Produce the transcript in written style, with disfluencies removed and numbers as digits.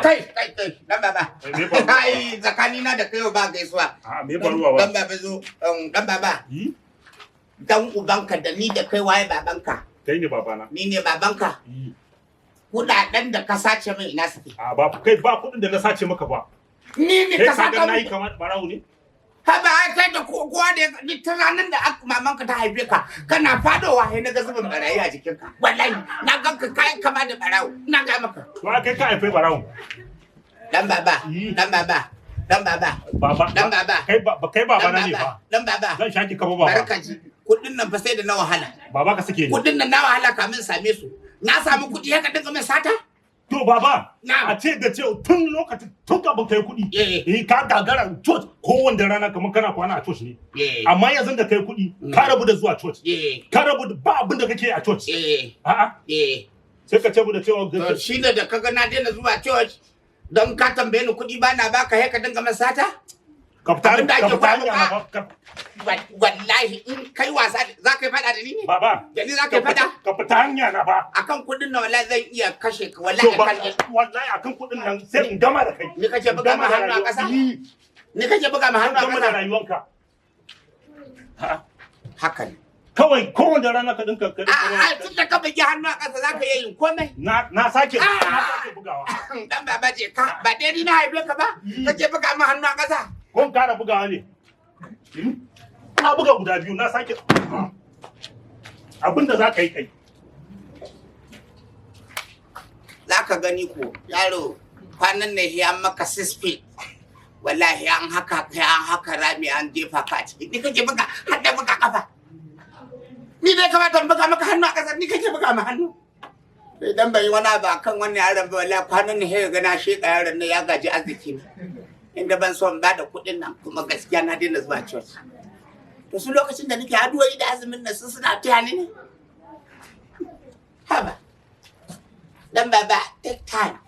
kai dan baba kai tsakanina da kai ba gaisuwa me faruwa ba dan baba zo dan baba dan ubanka da ni da kai waye babanka kai ne babana ni ne babanka kudaden da ka sace min ina suke ba kai ba kudin da na sace maka ba ni ne ka sace nayi kamar barawo ne haba ai kai da kowa da ni ta ranan da mamanka ta haife ka kana fadowa sai naga zubin barayi a jikinka wallahi na ganka kai kama da barawo na ga maka to kai ka haife barawo dan baba kai baba na ne fa dan baba zan shaki ka baba barkaji kudin nan fa sai da na wahala baba ka sake ni kudin nan na wahala kamin same su na samu kudi haka dinga mai sata to baba a ce da ce tun lokacin tun kafin kai kudi ka gagara church ko wanda rana kamar kana kwana a church ne amma yanzu da kai kudi ka rabu da zuwa church ka rabu da ba abin da kake a church a'a sai ka ce mu da cewa shine da kaga na daina zuwa church don ka tambaye ni kudi ba na baka haka dinga mai sata Kaptan wallahi in kai wasa za ka yi fada da ni ne? Baba. Da ni za ka yi fada? Ka fita hanya na ba. Akan kudin na wallahi zan iya kashe ka wallahi. Wallahi akan kudin nan sai in gama da kai. Ni kake buga ma hannu a ƙasa? Ni kake buga ma hannu a ƙasa? Gama da rayuwanka. Haka ne. Kawai kowanne rana ka dinka ka a tun da ka bugi hannu a ƙasa za ka iya yin komai. Na sake bugawa. Dan baba je ka ba dai ni na haife ka ba? Kake buga ma hannu a ƙasa? Kun kara bugawa ne. Na buga guda biyu na sake abinda za ka yi kai. Za ka gani ko yaro kwanan ne ya maka 6 feet. Wallahi an haka rami an jefa ka a ciki. Ni kake buga har da buga kafa. Ni dai kamata in buga maka hannu a ƙasa ni kake buga ma hannu. Idan bai wani abu akan wannan yaron ba wallahi kwanan ne ya ga na sheka yaron ne ya gaji arziki na. Inda ban so in ba da kuɗin nan kuma gaskiya na daina zuwa church. To su lokacin da nake addu'o'i da azumin nan sun suna taya ni ne. Haba. Dan baba take time.